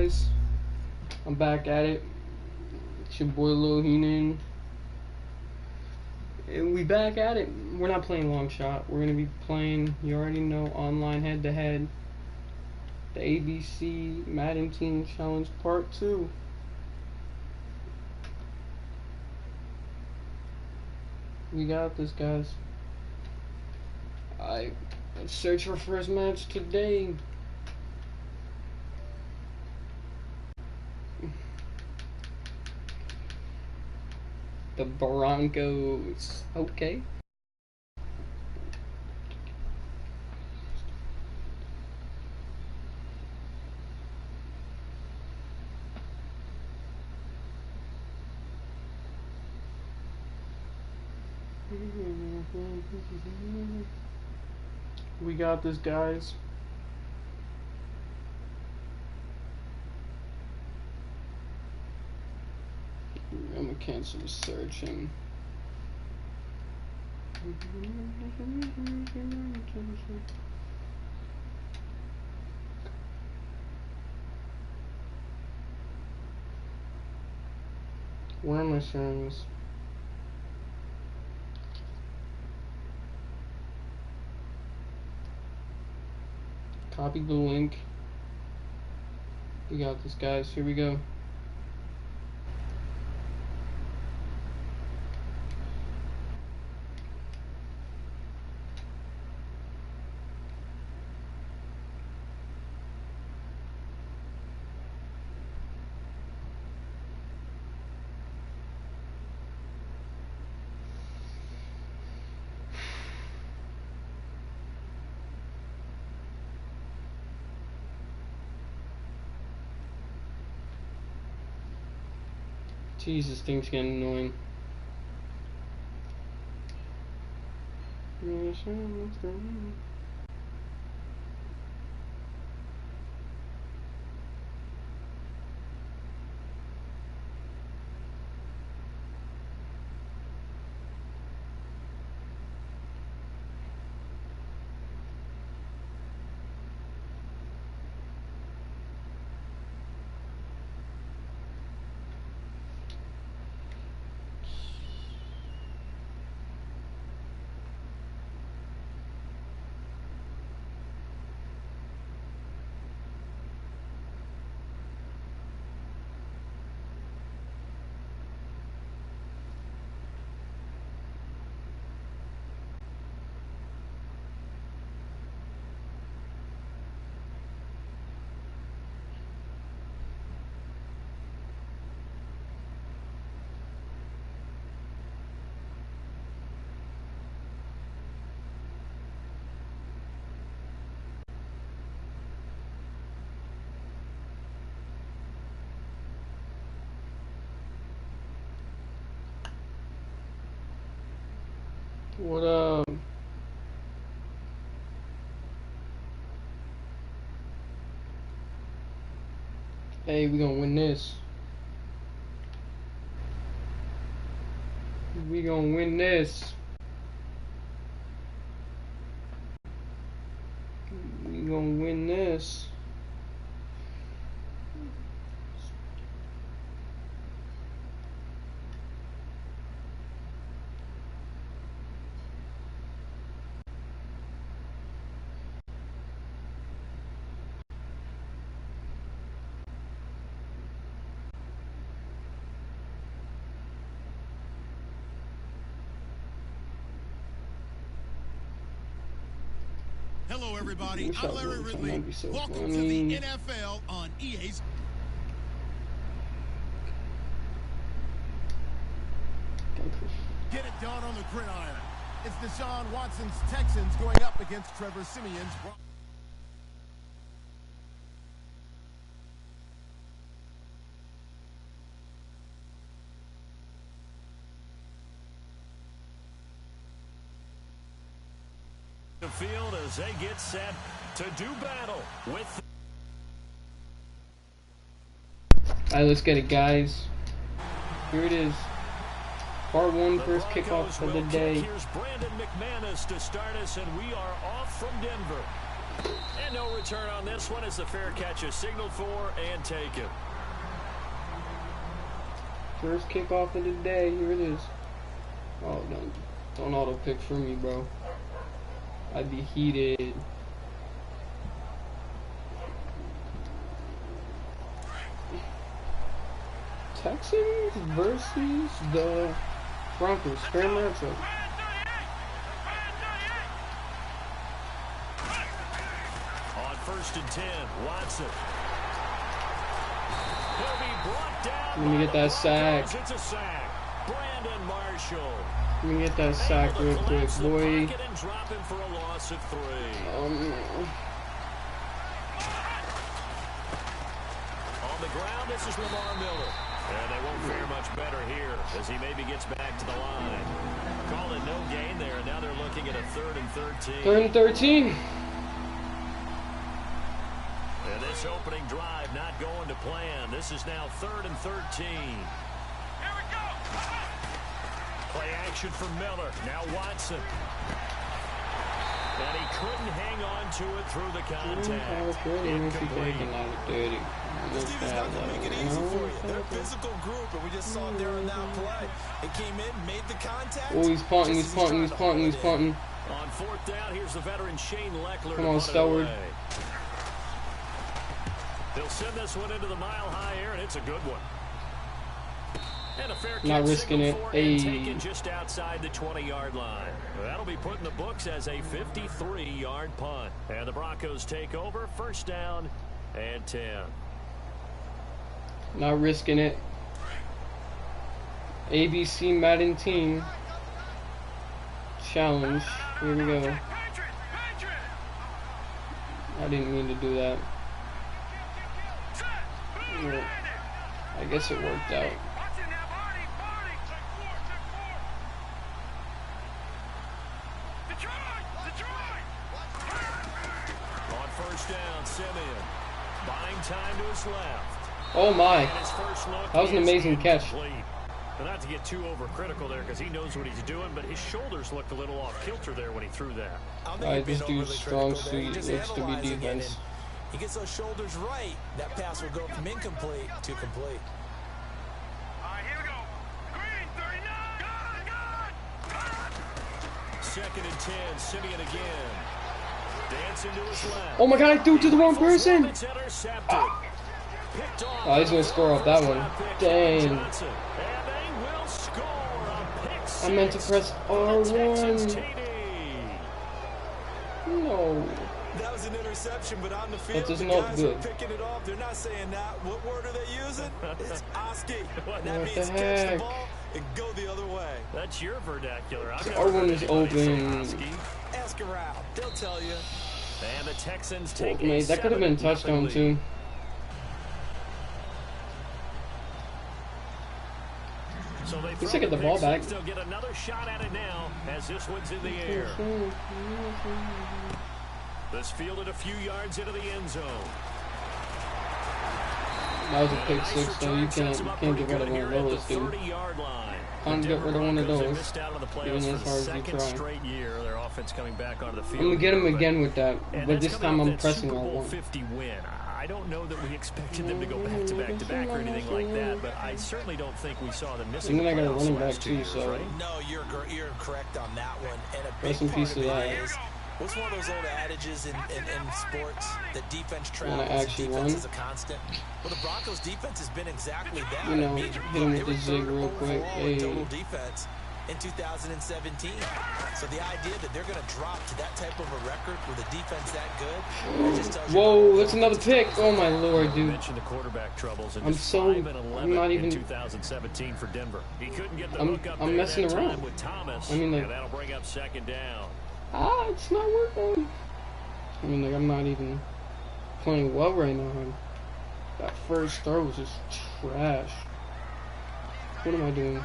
guys? I'm back at it. It's your boy Lil Heenan. And we back at it. We're not playing long shot. We're gonna be playing, you already know, online head-to-head. The ABC MaddenTeam Challenge Part 2. We got this, guys. Alright, let's search for first match today. The Broncos. Okay. We got this, guys. I'm gonna cancel the searching. Where am I sharing this? Copy the link. We got this, guys. Here we go. Jeez, this thing's getting annoying. What up? Hey, we gonna win this. We gonna win this. We gonna win this. Hello, everybody. I'm Larry Ridley. Welcome to the NFL on EA's. Get it done on the gridiron. It's Deshaun Watson's Texans going up against Trevor Siemian's. The field as they get set to do battle with. Alright, let's get it, guys. Here it is. Part 1, first kickoff of the day. Here's Brandon McManus to start us, and we are off from Denver. And no return on this one as the fair catch is signaled for and taken. First kickoff of the day. Here it is. Oh, don't auto pick for me, bro. I'd be heated. Texans versus the Broncos. Fair matchup. On 1st and 10, Watson. He'll be brought down. Let me get that sack. It's a sack. Brandon Marshall. Let me get that sack real quick, boy. And drop him for a loss of 3. On the ground, this is Lamar Miller. And they won't fare much better here as he maybe gets back to the line. Call it no gain there, and now they're looking at a 3rd and 13. 3rd and 13. And this opening drive not going to plan. This is now 3rd and 13. Here we go. Play action for Miller. Now Watson. And he couldn't hang on to it through the contact. Incomplete. Steve is not going to make it easy for you. They're a physical group, and we just saw it there on that play. It came in, made the contact. Oh, he's punting, he's punting, he's punting, he's punting. On 4th down, here's the veteran Shane Leckler. Come on, Stoward. They'll send this one into the mile-high air, and it's a good one. And a fair Not risking it. Taken just outside the 20-yard line. That'll be put in the books as a 53-yard punt. And the Broncos take over. 1st down and 10. Not risking it. ABC MaddenTeam challenge. Here we go. I didn't mean to do that. Well, I guess it worked out. On 1st down, Simeon buying time to his left. Oh my, that was an amazing catch. But not to get too overcritical there because he knows what he's doing, but his shoulders looked a little off kilter there when he threw that. Alright, this dude's strong suit looks to be defense. He gets those shoulders right, that pass will go from incomplete to complete. Alright, here we go. Green, 39, gone! 2nd and 10, Simeon again. Dancing to his left. Oh my god, I threw it to the wrong person! Intercepted. Oh, he's gonna score off that one. Dang. I meant to press R1. No. That was an interception, but on the field, That does the not guys good. are picking it off. They're not saying that. What word are they using? It's Oski. What That the means catch heck? the ball and go the other way. That's your vernacular. R1 is open. Ask around. They'll tell you. And the Texans Oh, take mate, that could have been a touchdown lead. too. So they At least I get the ball back. They'll get another shot at it now as this one's in the air. This fielded a few yards into the end zone. That was a pick six, though. You can't get rid of one of those, dude. Can't get rid of one of those, even as hard as you try. Straight year, their offense coming back onto the field. I'm gonna get him again with that, And but that's this coming time off I'm that pressing Super on Bowl one. 50 win. I don't know that we expected them to go back to back to back or anything like that, but I certainly don't think we saw them missing. And then I got a the running playoffs back last 2 too, years, so right? No, you're correct on that one. And a Rest big in part peace of to it that. is, what's one of those old adages in sports? That defense When I travels and actually defense won. is a constant. Well, the Broncos defense has been exactly that. You know, I mean, hit him they with were the zig third real quick. overall in Hey. total defense in 2017. So the idea that they're going to drop to that type of a record with a defense that good, that just tells you Whoa, that's another pick. Oh my lord, You dude. mentioned the quarterback troubles and I'm just so- 5 and 11 I'm not even- in 2017 for Denver. He couldn't get the I'm- hook up I'm there messing that around. time with Thomas, I mean, like- and that'll bring up 2nd down. It's not working. I mean, like, I'm not even playing well right now. That first throw was just trash. What am I doing?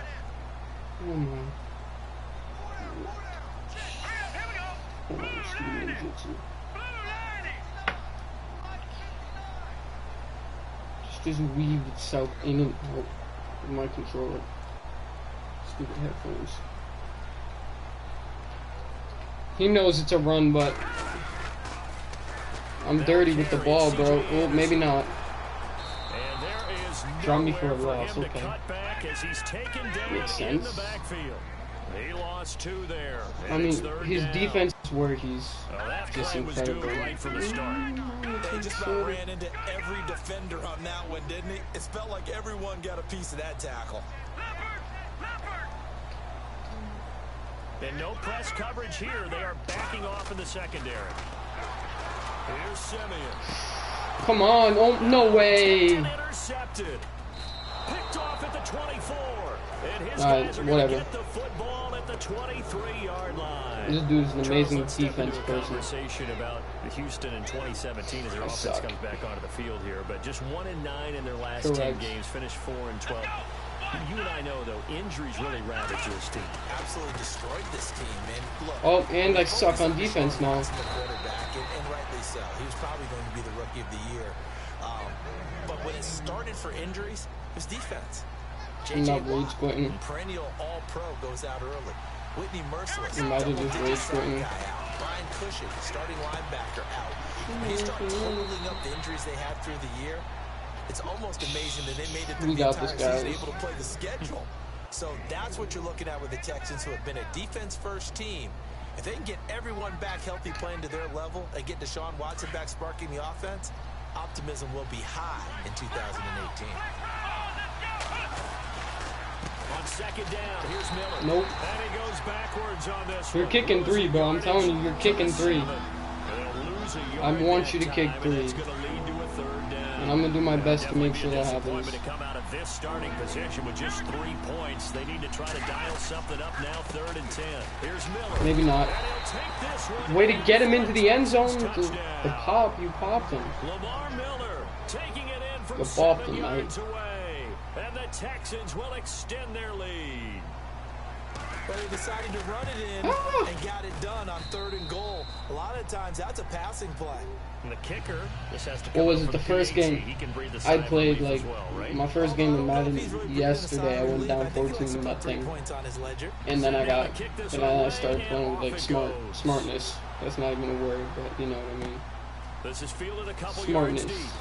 Oh my. Hold on, stupid ninjutsu. Just weaved itself in and out of my controller. Stupid headphones. He knows it's a run, but I'm dirty with the ball, bro. Oh, maybe not. And there is Draw me for a nowhere loss. him to Okay. cut back as he's taken down Makes in the sense. backfield. He lost 2 there. I mean, his defense is where he's that just play was incredible. due right from the start. They just about ran into every defender on that one, didn't he? It felt like everyone got a piece of that tackle. And no press coverage here. They are backing off in the secondary. Here's Simeon. Come on. Oh, no way. Intercepted. Picked off at the 24. And his Alright, guys are whatever. going to get the football at the 23-yard line. This dude's an amazing Charles, let's step defense into a person. conversation about Houston in 2017 as their offense comes back onto the field here. But just 1-9 in their last 10 games. Finished 4-12. You and I know, though, injuries really ravaged this team. Absolutely destroyed this team. And look, Oh, and I suck on defense now. The quarterback, and rightly so. He was probably going to be the rookie of the year. But when it started for injuries, it was defense. I'm not rage quitting. Perennial All-Pro goes out early. Whitney Merciless. Imagine just rage quitting. Brian Cushing, starting linebacker, out. When you start totaling up the injuries they had through the year, it's almost amazing that they made it through the entire season able to play the schedule. So that's what you're looking at with the Texans, who have been a defense-first team. If they can get everyone back healthy, playing to their level, and get Deshaun Watson back sparking the offense, optimism will be high in 2018. On second down, here's Miller. Nope. And he goes backwards on this You're kicking 3, bro. I'm telling you, you're kicking 3. I want you to kick 3. And I'm going to do my best to make sure that happens. To come out of this starting position with just 3 points. They need to try to dial something up now, 3rd and 10. Here's Miller. Maybe not. Way to get him into the end zone with the pop. You popped him. Lamar Miller taking it in from You popped 7 him, yards away. And the Texans will extend their lead. But he decided to run it in and got it done on 3rd and goal. A lot of times, that's a passing play. And the kicker, this has to What was it, the first game? I played, like, my first game in Madden yesterday. I went down 14-0. And then I started playing with, like, smartness. That's not even a word, but you know what I mean. This is fielded a couple Smartness. yards deep.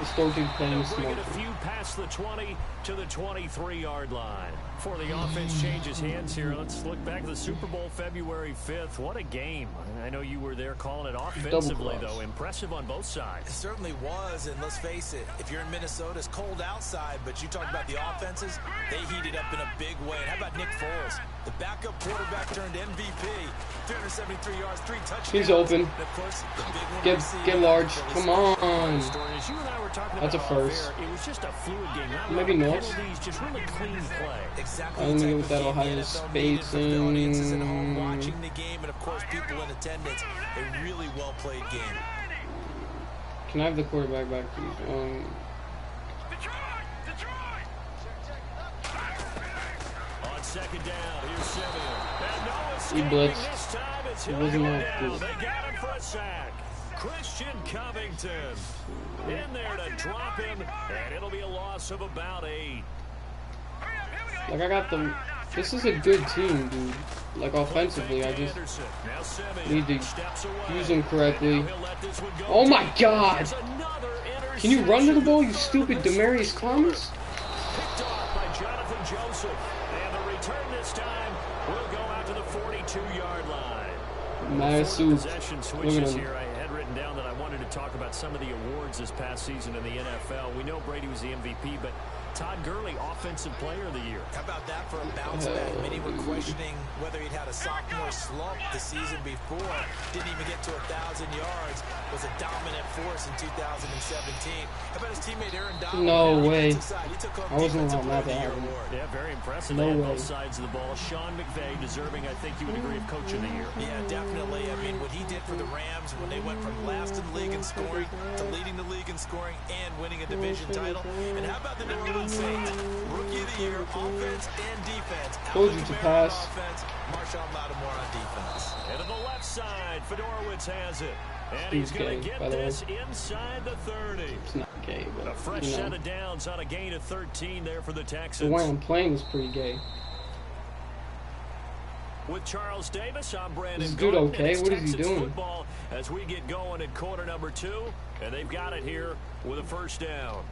Started playing Bring it smart. a few past the 20 to the 23-yard line. Before the offense changes hands here, let's look back to the Super Bowl February 5th. What a game. I know you were there calling it offensively, though. Impressive on both sides. It certainly was, and let's face it, if you're in Minnesota, it's cold outside, but you talk about the offenses, they heated up in a big way. And how about Nick Foles, the backup quarterback turned MVP, 373 yards, 3 touchdowns. He's open. And of course, the big one Get large. Come on. As you and I were talking That's a about first. it was just a fluid game. Not Maybe a lot not. of penalties, just really clean play. Exactly. I don't get with that game Ohio the NFL needed from the audiences at home spacing. watching the game, and of course, people in attendance. A really well-played game. Can I have the quarterback back, please? On second down, here's Simeon. And no He escaping blitzed. this time. It's It wasn't that down. good. They got him for a sack. Christian Covington in there to drop him, and it'll be a loss of about 8. Like, I got them. This is a good team, dude. Like, offensively, I just need to use them correctly. Oh my God! Can you run to the ball, you stupid Demarius Thomas? Picked off by Jonathan Joseph, and the return this time will go out to the 42-yard line. Nice Possession Look at switches him. here. I had written down that I wanted to talk about some of the awards this past season in the NFL. We know Brady was the MVP, but Todd Gurley, Offensive Player of the Year. How about that for a bounce back? Many were questioning whether he'd had a sophomore slump the season before. Didn't even get to 1,000 yards. Was a dominant force in 2017. How about his teammate Aaron Donald? No way. He took home I wasn't Defensive around Player of that the Year happened. award. Yeah, very impressive. No They had way. both sides of the ball. Sean McVay deserving, I think you would agree, of Coach of the Year. Yeah, definitely. I mean, what he did for the Rams when they went from last in the league in scoring to leading the league in scoring and winning a division title. And how about the New Orleans Saints? Rookie of the Year, offense and defense. Told you to pass. Offense, Marshawn Lattimore on defense. And to the left side, Fedorowicz has it. And He's he's going gay, to by get the way. this inside the 30. It's not gay, A but, fresh you set know. of downs on a gain of 13 there for the The Texans. way I'm playing is pretty gay. With Charles Davis, I'm Brandon. Is this dude okay? What is he doing? Football as we get going in quarter number 2, and they've got it here with a first down.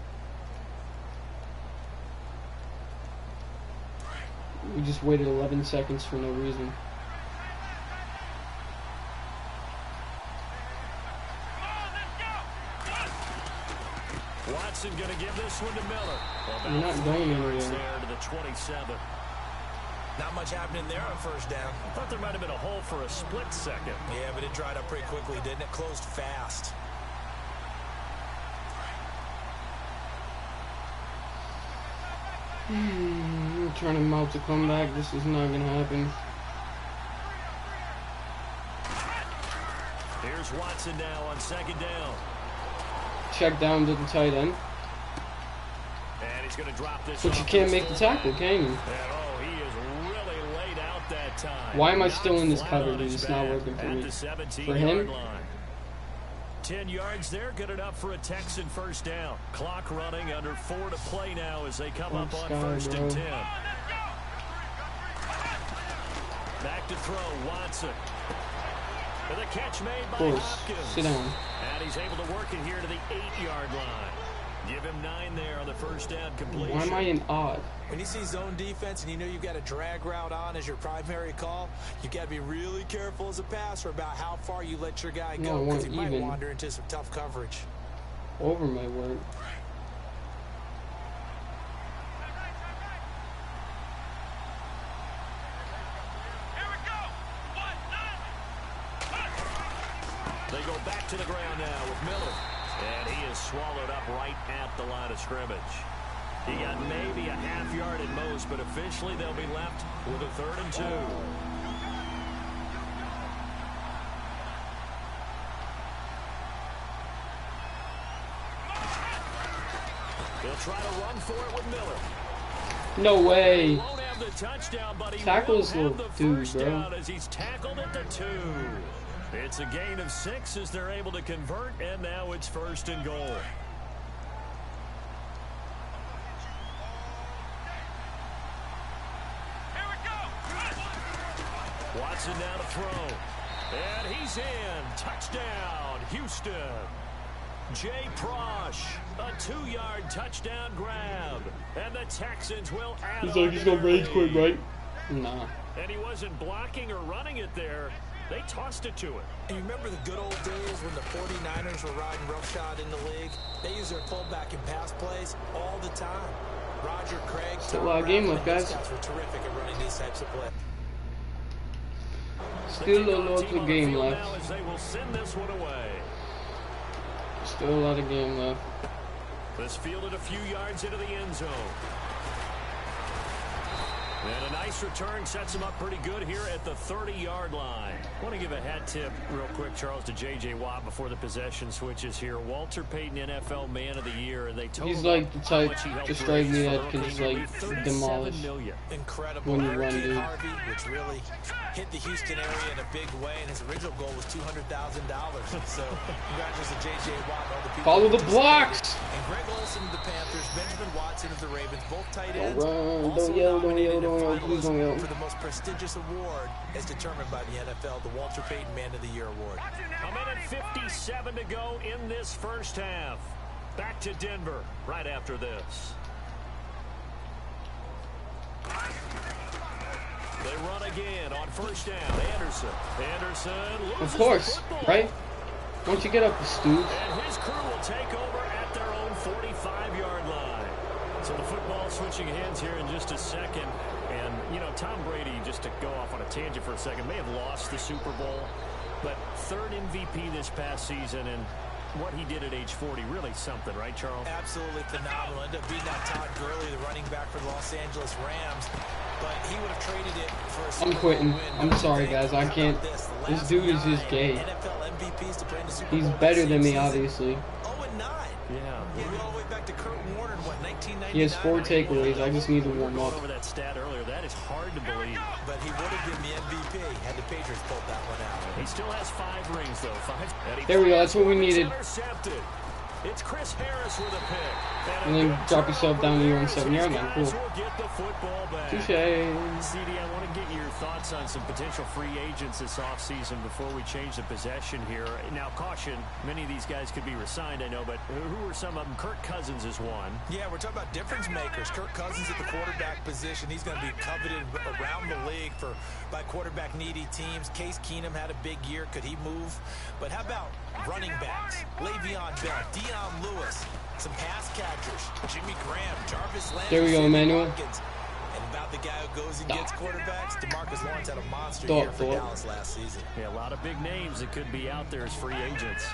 We just waited 11 seconds for no reason. Watson going to give this one to Miller. You're not going anywhere. There to the 27. Not much happening there on first down. I thought there might have been a hole for a split second. Yeah, but it dried up pretty quickly, didn't it? Closed fast. I'm trying to mount a comeback. This is not going to happen. Here's Watson now on second down. Check down to the tight end. And he's going to drop this. But you can't make the tackle, can you? And, oh, he is really laid out that time. Why am I still in this cover, dude? It's not working for me. For him? 10 yards there, good enough for a Texan first down. Clock running, under 4 to play now as they come up on first and 10. Back to throw, Watson. And the catch made by Hopkins. Sit down. And he's able to work it here to the 8-yard line. Give him 9 there on the first down completion. Why am I in odd? When you see zone defense and you know you've got a drag route on as your primary call, you've got to be really careful as a passer about how far you let your guy go, because he might wander into some tough coverage. Over my word. They go back to the ground now with Miller. And he is swallowed up right at the line of scrimmage. He got maybe a half yard at most, but officially they'll be left with a 3rd and 2. They'll try to run for it with Miller. No way. Won't have the touchdown, but he Tackle will this have little the dude, first bro. down as he's tackled at the 2. It's a gain of 6 as they're able to convert, and now it's 1st and goal. Watson now to throw. And he's in. Touchdown, Houston. Jay Prosh, a 2-yard touchdown grab. And the Texans will add He's like, he's going to rage quit, right? Nah. And he wasn't blocking or running it there. They tossed it to him. And you remember the good old days when the 49ers were riding roughshod in the league? They used their fullback in pass plays all the time. Roger Craig, Still a lot of game left, guys. These guys were terrific at running these types of plays. Still a lot of game left. As they will send this one away. Still a lot of game left. This fielded a few yards into the end zone. And a nice return sets him up pretty good here at the 30-yard line. I want to give a hat tip real quick, Charles, to J.J. Watt before the possession switches here. Walter Payton, NFL Man of the Year. And they told He's like the type to strike me that can just like demolish incredible when you run, dude. Harvey, which really hit the Houston area in a big way, and his original goal was $200,000. So congratulations to J.J. Watt and all the people. Follow the blocks. And Greg Olsen of the Panthers, Benjamin Watson of the Ravens, both tight ends. Don't yell, please don't yell. For the most prestigious award as determined by the NFL, the Walter Payton Man of the Year award. A minute 57 to go in this first half. Back to Denver right after this. They run again on first down. Anderson loses Of course, the football. right? Once you get up the stoop. And his crew will take over at their own 45-yard line. So the football switching hands here in just a second. And, you know, Tom Brady, just to go off on a tangent for a second, may have lost the Super Bowl, but 3rd MVP this past season, and what he did at age 40, really something, right, Charles? Absolutely phenomenal. Ended up beating out Todd Gurley, the running back for the Los Angeles Rams, but he would have traded it for a Super I'm quitting. Bowl win. I'm sorry, guys. I can't. This dude is just gay. NFL MVPs to play in the Super He's Bowl better than me, season. obviously. 0-9. Yeah. We go all the way back to Kurt Warner in, what, 1999? He has 4 takeaways. I just need to warm up. Over that stat earlier, that is hard to believe. But he would have been the MVP had the Patriots pulled that one out. He still has 5 rings, though. 5. There we go. That's what we needed. Intercepted. It's Chris Harris with a pick. And then drop yourself down to your own 7-yard line. Cool. Touche. CD, I want to get your thoughts on some potential free agents this offseason before we change the possession here. Now, caution, many of these guys could be re-signed, I know, but who are some of them? Kirk Cousins is one. Yeah, we're talking about difference makers. Kirk Cousins at the quarterback position. He's going to be coveted around the league by quarterback-needy teams. Case Keenum had a big year. Could he move? But how about running backs? Le'Veon Bell, Dion Lewis, some pass catchers, Jimmy Graham, Jarvis Landry. There we go, Emmanuel. And about the guy who goes and gets quarterbacks, DeMarcus Lawrence had a monster year for Dallas last season. Yeah, a lot of big names that could be out there as free agents.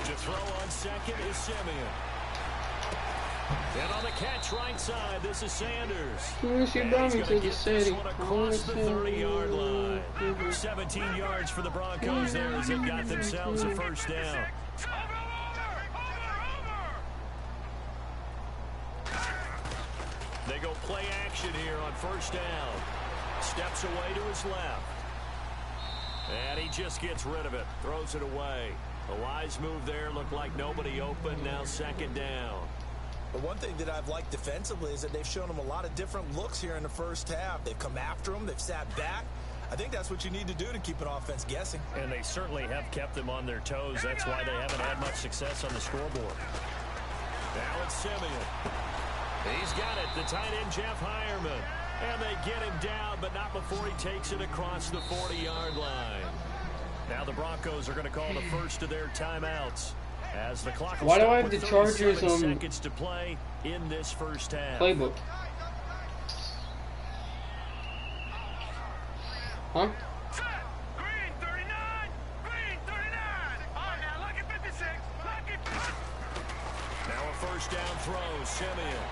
To throw on second is Simeon. And on the catch right side, this is Sanders. He's going to get this one across the 30-yard line. 17 yards for the Broncos there as they got themselves a first down. They go play action here on first down. Steps away to his left. And he just gets rid of it. Throws it away. A wise move there. Looked like nobody open. Now second down. But one thing that I've liked defensively is that they've shown him a lot of different looks here in the first half. They've come after him. They've sat back. I think that's what you need to do to keep an offense guessing. And they certainly have kept them on their toes. That's why they haven't had much success on the scoreboard. Now it's Simeon. He's got it. The tight end, Jeff Heuerman. And they get him down, but not before he takes it across the 40-yard line. Now the Broncos are going to call the first of their timeouts. As the clock why do I have the Chargers seconds to play in this first half? Playbook? Huh? Green 39, green 39. Oh, now look at 56. Look at. Now a first down throw, Simeon.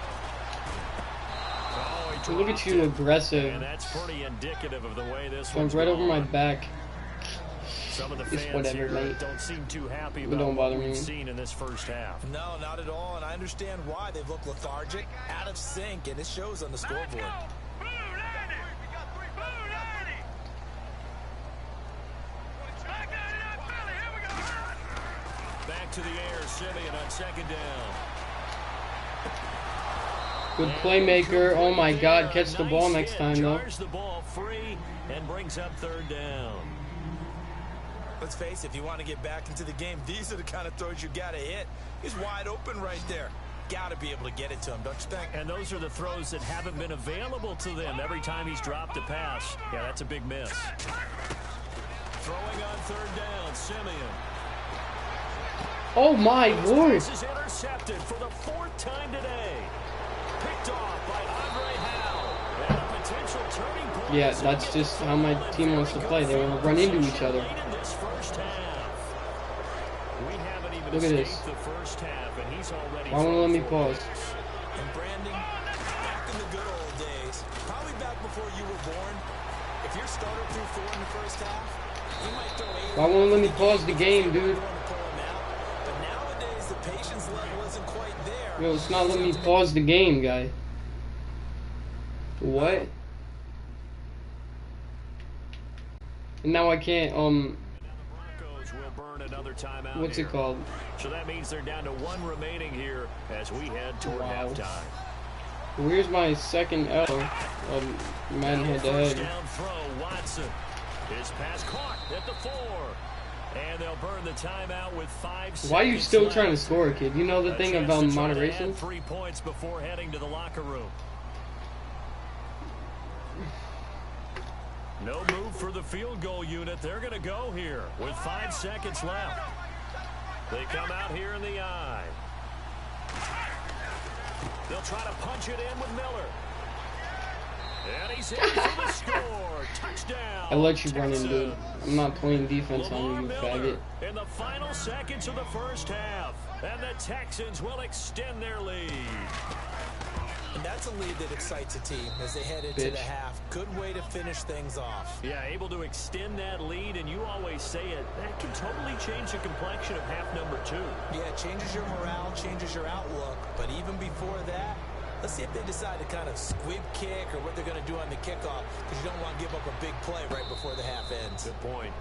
Oh, look at you, aggressive. And that's pretty indicative of the way this one's right over my back. Some of the it's fans whatever, here mate. Don't seem too happy It about don't bother what we've me. seen in this first half. No, not at all, and I understand why. They've looked lethargic, out of sync, and it shows on the scoreboard. Blue 90. We got 3 blue 90. Here we go. Back to the air, Simeon on second down. Good playmaker. Oh my God, catch the ball next time though. Jars the ball free and brings up third down. Let's face it, if you want to get back into the game, these are the kind of throws you got to hit. He's wide open right there. Got to be able to get it to him, don't you think? And those are the throws that haven't been available to them every time he's dropped a pass. Yeah, that's a big miss. Throwing on third down, Simeon. Oh my Lord. This is intercepted for the 4th time today. Picked off by Andre Howe. And a potential turning point. Yeah, that's just how my team wants to play. They want to run into each other. Look at this. Why won't let me pause? And Brandon, back in the good old days, probably back before you were born, if your starter threw 4 in the first half, you might throw 8. Why won't let me pause the game, dude? But nowadays, the patience level isn't quite there. Yo, it's not letting me pause the game, guy. What? And now I can't, what's it called? So that means they're down to 1 remaining here as we head toward halftime. Where's my second L of Madden head-to-head? Down throw, Watson. His pass caught at the 4. And they'll burn the timeout with 5 seconds. Why are you still left. trying to score, kid? You know the thing about moderation? 3 points before heading to the locker room. No move for the field goal unit. They're going to go here with 5 seconds left. They come out here in the eye. They'll try to punch it in with Miller. And he's in for the score. Touchdown. I let you run in, dude. I'm not playing defense on you, you faggot. In the final seconds of the first half. And the Texans will extend their lead. And that's a lead that excites a team as they head into the half. Good way to finish things off. Yeah, able to extend that lead, and you always say it, that can totally change the complexion of half number 2. Yeah, it changes your morale, changes your outlook. But even before that, let's see if they decide to kind of squib kick or what they're going to do on the kickoff, because you don't want to give up a big play right before the half ends. Good point.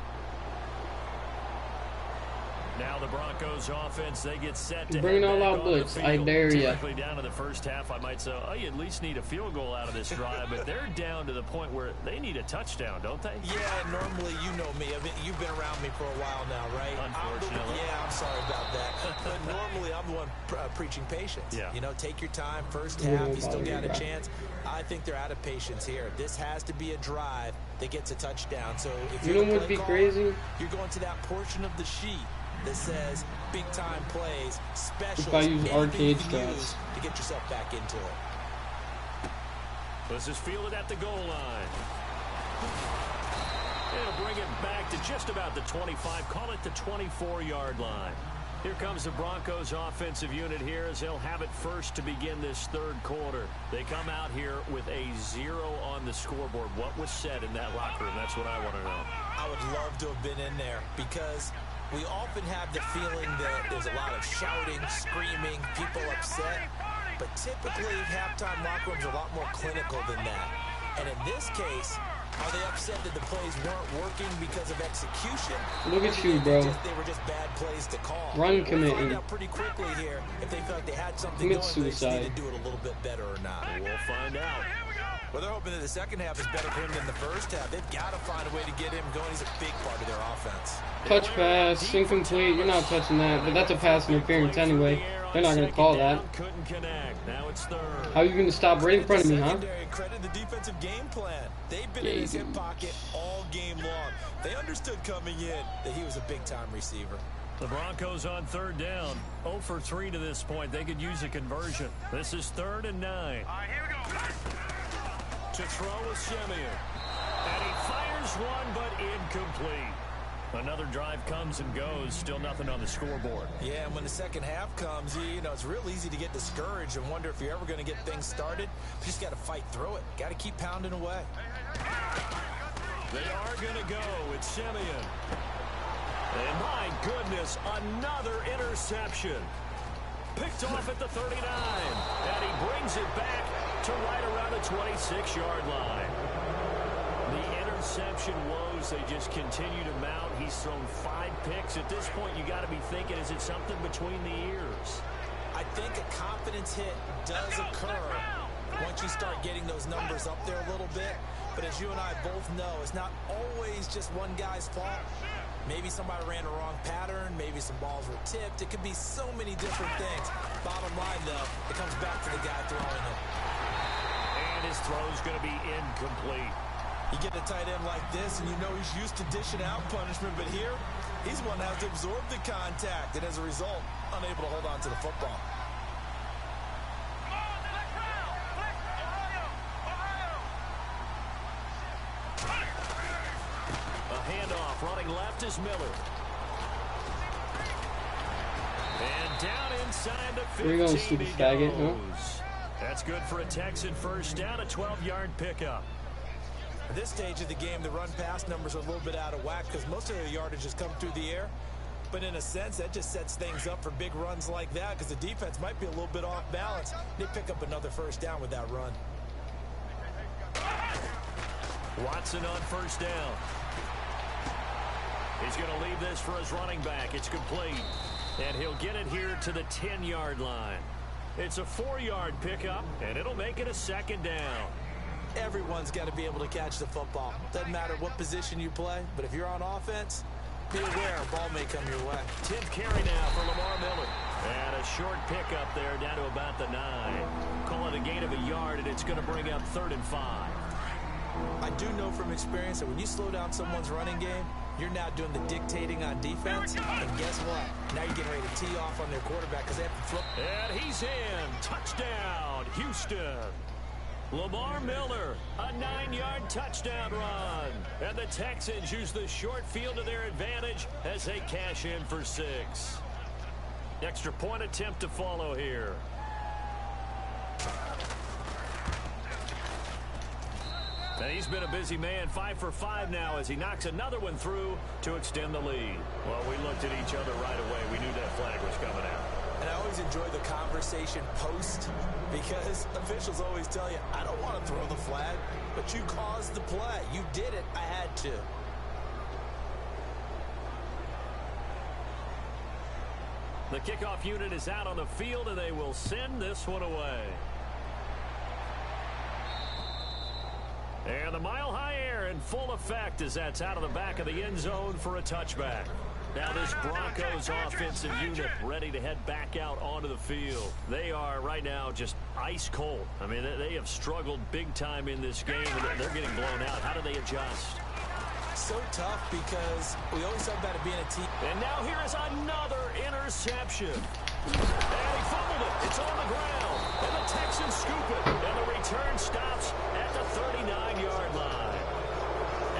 Now the Broncos offense, they get set to bring head all back out on blitz. the I field. dare ya. Typically down to the first half, I might say, oh, you at least need a field goal out of this drive, but they're down to the point where they need a touchdown, don't they? Yeah, normally, you know me. I mean, you've been around me for a while now, right? Unfortunately. I'm sorry about that. But normally, I'm the one preaching patience. Yeah. You know, take your time. First half, you still got a chance. I think they're out of patience here. This has to be a drive that gets a touchdown. So if you know what would be crazy? You're going to that portion of the sheet that says big time plays, specials, if I use arcade stats to get yourself back into it. This is fielded at the goal line. It'll bring it back to just about the 25. Call it the 24-yard line. Here comes the Broncos offensive unit here as they'll have it first to begin this third quarter. They come out here with a 0 on the scoreboard. What was said in that locker room? That's what I want to know. I would love to have been in there because we often have the feeling that there's a lot of shouting, screaming, people upset. But typically, halftime locker rooms are a lot more clinical than that. And in this case, are they upset that the plays weren't working because of execution? Look at you, bro. They were just bad plays to call. Run committing. We'll find out pretty quickly here if they felt like they had something Commit going, they just suicide. need to do it a little bit better or not. We'll find out. Well, they're hoping that the second half is better for him than the first half. They've got to find a way to get him going. He's a big part of their offense. Touch pass, incomplete. You're not touching that, but that's a pass interference anyway. They're not going to call that. Couldn't connect. Now it's third. How are you going to stop right in front of me, huh? Credit the defensive game plan. They've been in his hip pocket all game long. They understood coming in that he was a big-time receiver. The Broncos on third down. 0 for 3 to this point. They could use a conversion. This is 3rd and 9. All right, here we go. To throw with Simeon. And he fires one, but incomplete. Another drive comes and goes. Still nothing on the scoreboard. Yeah, and when the second half comes, you know, it's real easy to get discouraged and wonder if you're ever going to get things started. You just got to fight through it. Got to keep pounding away. They are going to go with Simeon. And my goodness, another interception. Picked off at the 39. And he brings it back to right around the 26-yard line. The interception woes, they just continue to mount. He's thrown 5 picks. At this point, you got to be thinking, is it something between the ears? I think a confidence hit does occur once you start getting those numbers up there a little bit. But as you and I both know, it's not always just one guy's fault. Maybe somebody ran a wrong pattern. Maybe some balls were tipped. It could be so many different things. Bottom line, though, it comes back to the guy throwing it. And his throw's going to be incomplete. You get a tight end like this, and you know he's used to dishing out punishment. But here, he's one that has to absorb the contact. And as a result, unable to hold on to the football. Handoff, running left is Miller. And down inside the 15. Where you going, stupid faggot, huh? That's good for a Texan first down, a 12-yard pickup. At this stage of the game, the run-pass numbers are a little bit out of whack because most of their yardage has come through the air. But in a sense, that just sets things up for big runs like that because the defense might be a little bit off balance. They pick up another first down with that run. Watson on first down. He's going to leave this for his running back. It's complete. And he'll get it here to the 10-yard line. It's a 4-yard pickup, and it'll make it a second down. Everyone's got to be able to catch the football. Doesn't matter what position you play, but if you're on offense, be aware a ball may come your way. 10th carry now for Lamar Miller. And a short pickup there down to about the 9. Call it a gain of a yard, and it's going to bring up 3rd and 5. I do know from experience that when you slow down someone's running game, you're now doing the dictating on defense. And guess what? Now you're getting ready to tee off on their quarterback because they have to flip. And he's in. Touchdown, Houston. Lamar Miller, a 9-yard touchdown run. And the Texans use the short field to their advantage as they cash in for 6. Extra point attempt to follow here. And he's been a busy man, 5 for 5 now as he knocks another one through to extend the lead. Well, we looked at each other right away. We knew that flag was coming out. And I always enjoy the conversation post because officials always tell you, I don't want to throw the flag, but you caused the play. You did it. I had to. The kickoff unit is out on the field, and they will send this one away. And the mile-high air in full effect as that's out of the back of the end zone for a touchback. Now this Broncos offensive unit ready to head back out onto the field. They are right now just ice cold. I mean, they have struggled big time in this game, and they're getting blown out. How do they adjust? So tough because we always talk about it being a team. And now here is another interception. And he fumbled it. It's on the ground. And the Texans scoop it. And the return stops at the 39-yard line.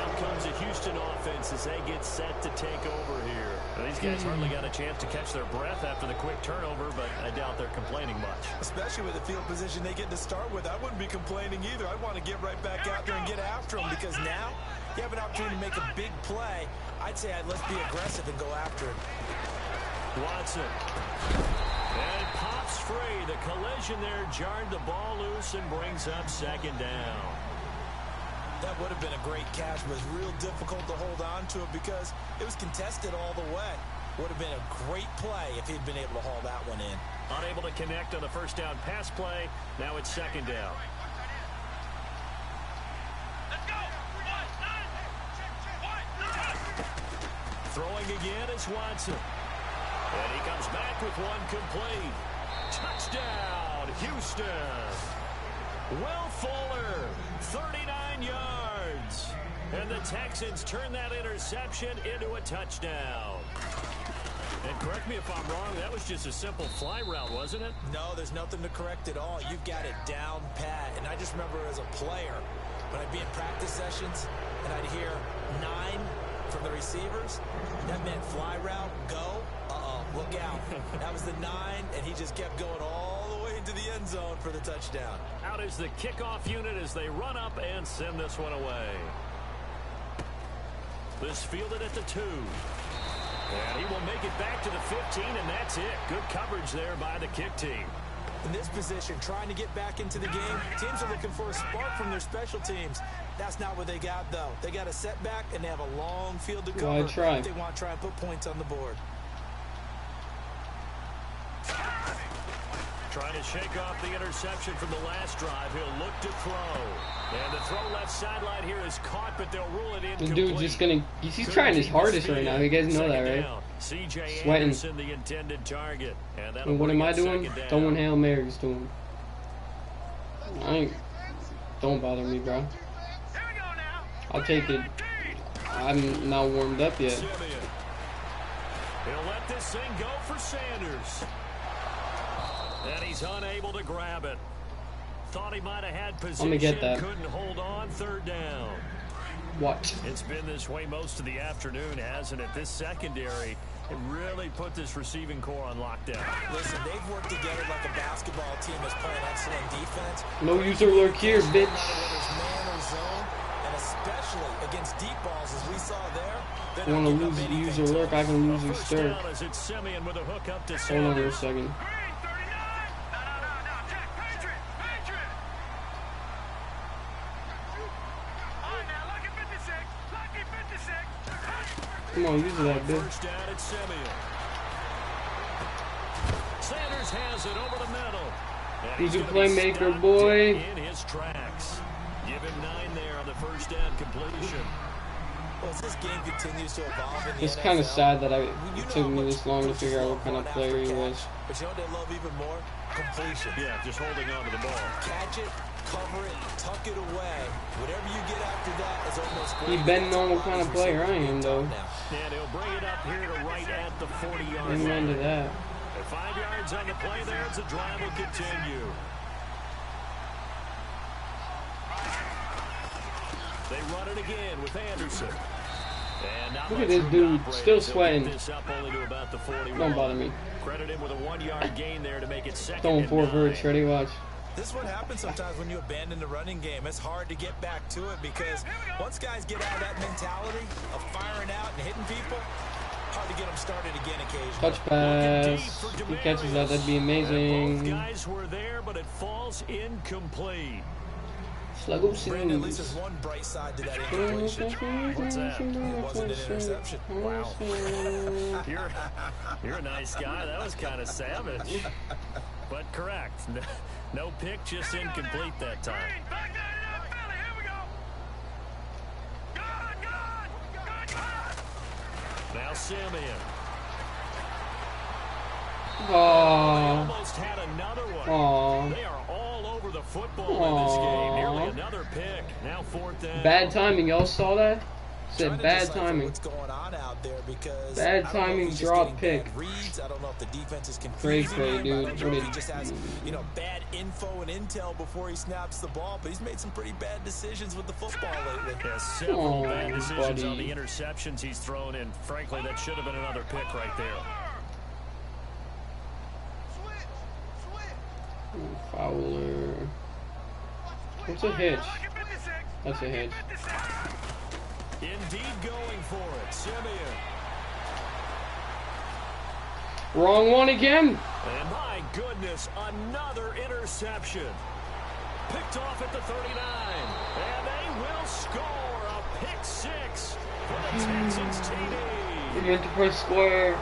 Out comes the Houston offense as they get set to take over here. Now, these guys hardly got a chance to catch their breath after the quick turnover, but I doubt they're complaining much. Especially with the field position they get to start with. I wouldn't be complaining either. I want to get right back out there and get after them because now you have an opportunity to make a big play. I'd say let's be aggressive and go after it. Watson. And it pops free. The collision there jarred the ball loose and brings up second down. That would have been a great catch, but it was real difficult to hold on to it because it was contested all the way. Would have been a great play if he'd been able to haul that one in. Unable to connect on the first down pass play. Now it's second down. Let's go. Throwing again is Watson. And he comes back with one complete. Touchdown, Houston. Will Fuller, 39 yards. And the Texans turn that interception into a touchdown. And correct me if I'm wrong, that was just a simple fly route, wasn't it? No, there's nothing to correct at all. You've got it down pat. And I just remember as a player, when I'd be in practice sessions and I'd hear 9 from the receivers, that meant fly route, go, look out. That was the 9, and he just kept going all the way into the end zone for the touchdown. Out is the kickoff unit as they run up and send this one away. This fielded at the 2. And he will make it back to the 15, and that's it. Good coverage there by the kick team. In this position, trying to get back into the game, teams are looking for a spark from their special teams. That's not what they got, though. They got a setback, and they have a long field to cover. They want to try and put points on the board. Trying to shake off the interception from the last drive. He'll look to throw. And the throw left sideline here is caught, but they'll rule it incomplete. This dude's just gonna... He's trying his hardest right now. You guys know that, right? Sweating. The intended target. And what am I doing? Throwing Hail Marys to him. Don't bother me, bro. I'll take it. I'm not warmed up yet. He'll let this thing go for Sanders. And he's unable to grab it. Thought he might have had position. Let me get that. Couldn't hold on. Third down. What? It's been this way most of the afternoon, hasn't it? This secondary, it really put this receiving core on lockdown. Listen, they've worked together like a basketball team that's playing excellent defense. No user lurk here, bitch. Whether it's man or zone, and especially against deep balls as we saw there. I want to lose the user lurk, I can lose your stir. Hold on a second. Come on, use that, bitch. First down at Simeon. Sanders has it over the middle. He's a playmaker, boy. In his tracks. Give him 9 there on the first down completion. Well, as this game continues to evolve in the It's NFL, kind of sad that it took me this long to figure out what kind of player he was. But you know what they love even more? Completion. Yeah, just holding on to the ball. Catch it, cover it, tuck it away. Whatever you get after that is almost great. He's been knowing what kind of player I am, though. And he'll bring it up here to right at the 40-yard line. Amen to that. 5 yards on the play there as the drive will continue. They run it again with Anderson. Look at this dude, still sweating. Don't bother me. Credit him with a 1-yard gain there to make it second. Throwing 4 verts, ready, watch. This is what happens sometimes when you abandon the running game. It's hard to get back to it because once guys get out of that mentality of firing out and hitting people, hard to get them started again occasionally. Touch pass. If he catches that, that'd be amazing. Both guys were there, but it falls incomplete. Brandon, at least there's one bright side to that incompletion. What's that? It wasn't an interception. Wow. You're a nice guy. That was kind of savage. But correct. No pick, just incomplete that time. Now Simeon. Oh. Almost had another one. Oh. They are all over the football in this game. Nearly another pick. Now 4th down. Bad timing. Y'all saw that? Said bad timing. What's going on out there because bad timing, drop pick. Reads. I don't know if the defense is confusing him. Dude. I don't know if he just has, bad info and intel before he snaps the ball. But he's made some pretty bad decisions with the football lately. Yeah, several bad decisions on the interceptions he's thrown in. Frankly, that should have been another pick right there. Fowler. What's a hitch? That's a hitch. Indeed going for it. Simeon. Wrong one again. And my goodness, another interception. Picked off at the 39. And they will score a pick 6 for the Texans TD. We're meant to press square.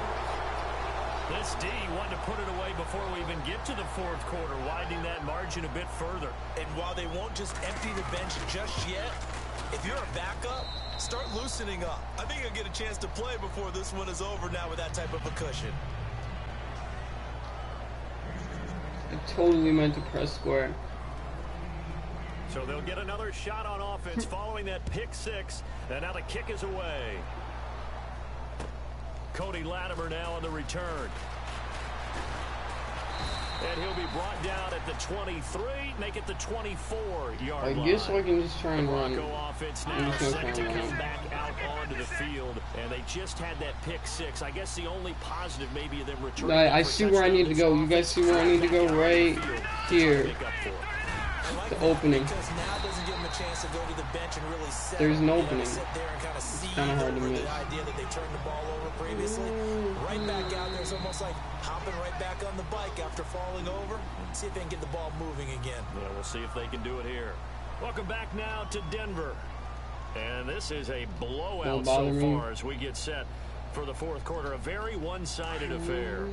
This D wanted to put it away before we even get to the 4th quarter, widening that margin a bit further. And while they won't just empty the bench just yet, if you're a backup, start loosening up. I think you'll get a chance to play before this one is over now with that type of a cushion. I totally meant to press square. So they'll get another shot on offense following that pick 6. And now the kick is away. Cody Latimer now on the return. And he'll be brought down at the 23, make it the 24-yard line. I guess I can just try and run. Bronco offense now set to come back out onto the field, and they just had that pick 6. I guess the only positive maybe of them returning. I see where I need to go. You guys see where I need to go? Right here. The opening. There's an opening. It's kind of hard to miss. The idea that they turned the ball over previously, right back out there. It's almost like hopping right back on the bike after falling over. See if they can get the ball moving again. Yeah, we'll see if they can do it here. Welcome back now to Denver. And this is a blowout so far as we get set for the 4th quarter. A very one-sided affair.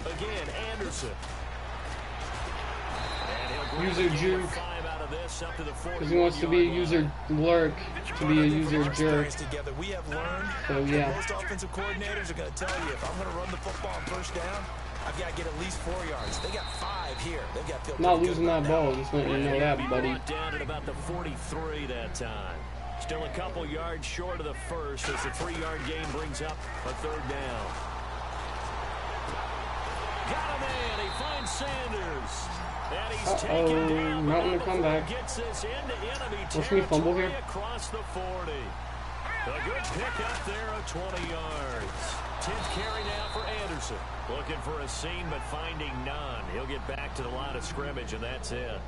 Again, Anderson. User juke. Because he wants to be a user lurk, to be a user jerk. So yeah. Most offensive coordinators are going to tell you, if I'm going to run the football on 1st down, I've got to get at least 4 yards. They got 5 here. They've got to feel not losing that ball. Just letting you know that, buddy. Down at about the 43 that time. Still a couple yards short of the 1st as the 3-yard gain brings up a 3rd down. Got him in. He finds Sanders. And he's taken down. Not in the comeback. Watch me fumble here. Across the 40. A good pick up there of 20 yards. 10th carry now for Anderson. Looking for a seam, but finding none. He'll get back to the line of scrimmage, and that's it.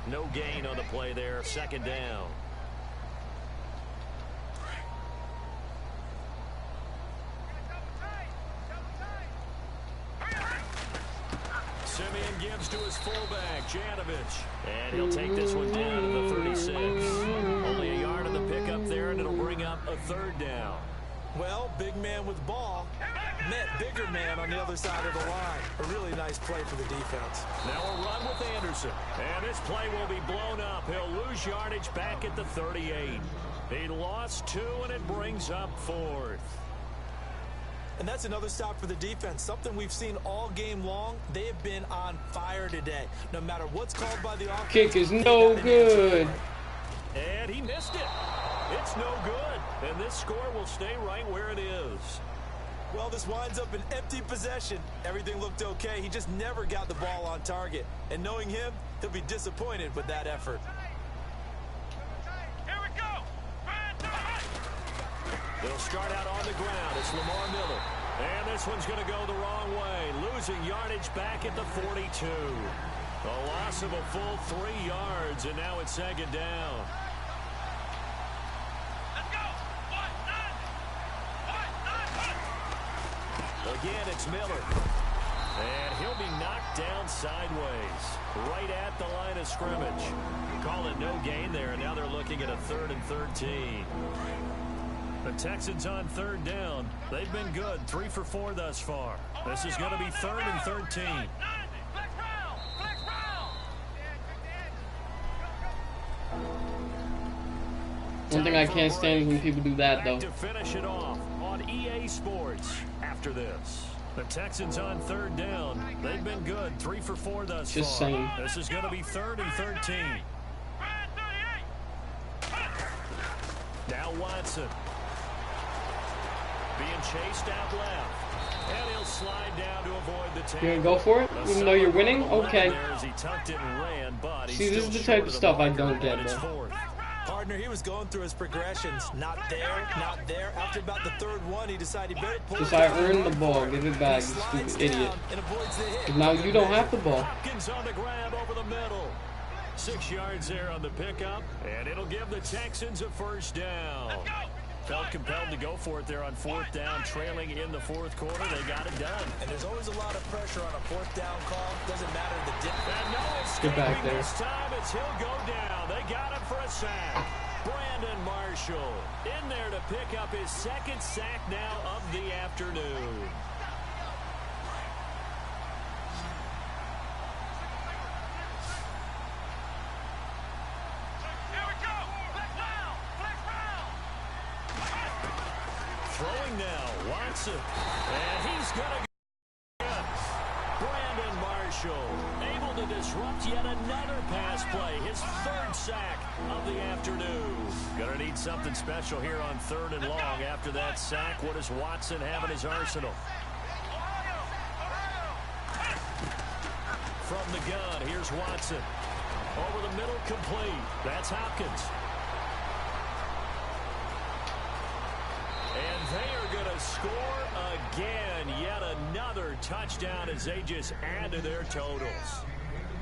No gain on the play there. 2nd down. Simeon gives to his fullback, Janovich. And he'll take this one down to the 36. Only a yard of the pickup there, and it'll bring up a 3rd down. Well, big man with the ball met bigger man on the other side of the line. A really nice play for the defense. Now a run with Anderson. And this play will be blown up. He'll lose yardage back at the 38. He lost 2, and it brings up 4th. And that's another stop for the defense. Something we've seen all game long. They have been on fire today. No matter what's called by the offense. Kick is no good. And he missed it. It's no good. And this score will stay right where it is. Well, this winds up an empty possession. Everything looked okay. He just never got the ball on target. And knowing him, he'll be disappointed with that effort. Here we go. They'll start out on the ground. It's Lamar Miller. And this one's going to go the wrong way. Losing yardage back at the 42. A loss of a full 3 yards, and now it's 2nd down. again, it's Miller. And he'll be knocked down sideways, right at the line of scrimmage. Call it no gain there, and now they're looking at a 3rd and 13. The Texans on 3rd down. They've been good, 3 for 4 thus far. This is going to be 3rd and 13. One thing I can't stand is when people do that, though. To finish it off on EA Sports after this. The Texans on 3rd down. They've been good, 3 for 4 thus far. Just saying. This is going to be 3rd and 13. Now Watson. Being chased out left. And he'll slide down to avoid the tackle. You're gonna go for it? Even though you're winning? Okay. See, this is the type of stuff I don't get, bro. Partner, he was going through his progressions. Not there, not there. After about the 3rd one, he decided he better pull it. Just I earned the ball. Give it back, you stupid idiot. Now you don't have the ball. Hopkins on the grab over the middle. 6 yards there on the pickup, and it'll give the Texans a 1st down. Felt compelled to go for it there on 4th down, trailing in the 4th quarter. They got it done. And there's always a lot of pressure on a 4th down call. Doesn't matter the dip. And no Get back there. This time it's he'll go down. They got him for a sack. Brandon Marshall in there to pick up his 2nd sack now of the afternoon. Throwing now, Watson, and he's going to get Brandon Marshall, able to disrupt yet another pass play, his 3rd sack of the afternoon. Going to need something special here on 3rd and long after that sack. What does Watson have in his arsenal? From the gun, here's Watson. Over the middle, complete. That's Hopkins. And they are going to score again. Yet another touchdown as they just add to their totals.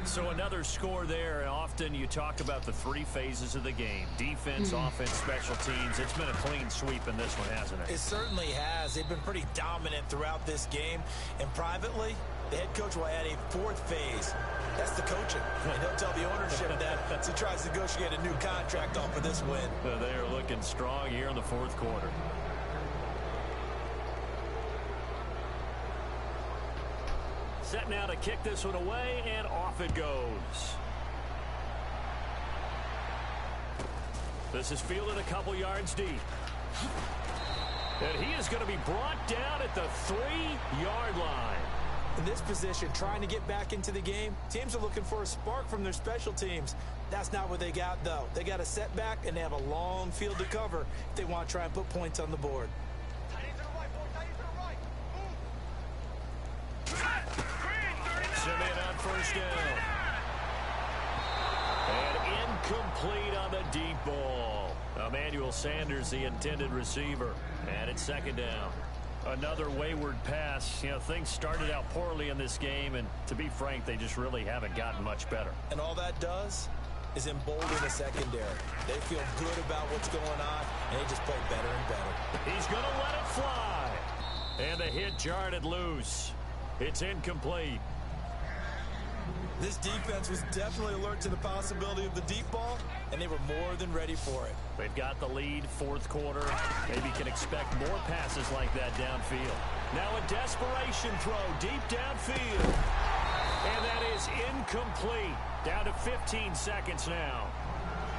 So another score there. And often you talk about the 3 phases of the game. Defense, offense, special teams. It's been a clean sweep in this one, hasn't it? It certainly has. They've been pretty dominant throughout this game. And privately, the head coach will add a 4th phase. That's the coaching. And he'll tell the ownership that as he tries to negotiate a new contract off of this win. They are looking strong here in the 4th quarter. Set now to kick this one away, and off it goes. This is fielded a couple yards deep. And he is going to be brought down at the 3-yard line. In this position, trying to get back into the game, teams are looking for a spark from their special teams. That's not what they got, though. They got a setback, and they have a long field to cover if they want to try and put points on the board. Simeon on 1st down. And incomplete on the deep ball. Emmanuel Sanders, the intended receiver. And it's 2nd down. Another wayward pass. You know, things started out poorly in this game, and to be frank, they just really haven't gotten much better. And all that does is embolden the secondary. They feel good about what's going on, and they just play better and better. He's going to let it fly. And the hit jarred it loose. It's incomplete. This defense was definitely alert to the possibility of the deep ball, and they were more than ready for it. They've got the lead, 4th quarter. Maybe can expect more passes like that downfield. Now a desperation throw deep downfield. And that is incomplete. Down to 15 seconds now.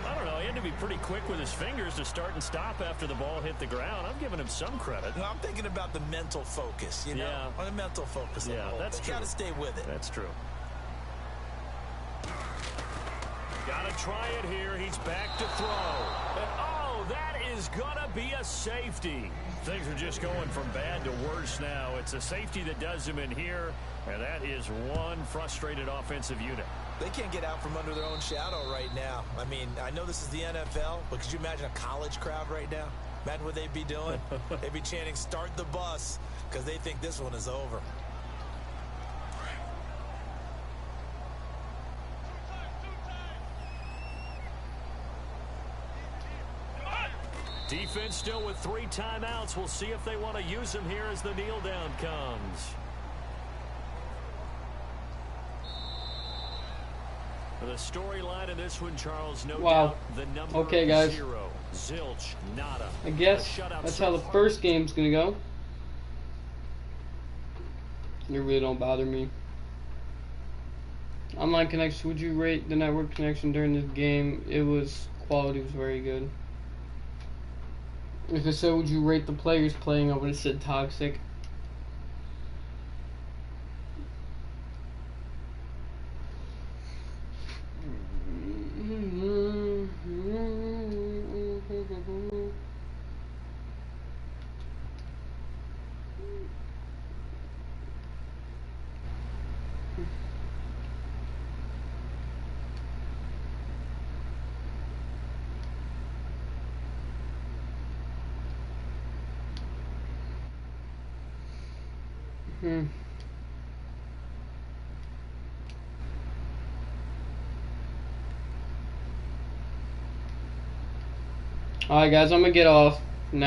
I don't know, he had to be pretty quick with his fingers to start and stop after the ball hit the ground. I'm giving him some credit. Well, I'm thinking about the mental focus, you know? Yeah. On the mental focus. Yeah, that's true. Got to stay with it. That's true. Got to try it here. He's back to throw. And, oh, that is going to be a safety. Things are just going from bad to worse now. It's a safety that does him in here, and that is one frustrated offensive unit. They can't get out from under their own shadow right now. I mean, I know this is the NFL, but could you imagine a college crowd right now? Imagine what they'd be doing. They'd be chanting, "Start the bus," because they think this one is over. Defense still with 3 timeouts. We'll see if they want to use them here as the kneel down comes. The storyline in this one, Charles, no doubt the number okay, guys. 0. Zilch, nada. I guess that's how the first game's gonna go. It really don't bother me. Online connection. Would you rate the network connection during this game? It was quality was very good. If it said, would you rate the players playing, I would have said toxic. Alright guys, I'm gonna get off.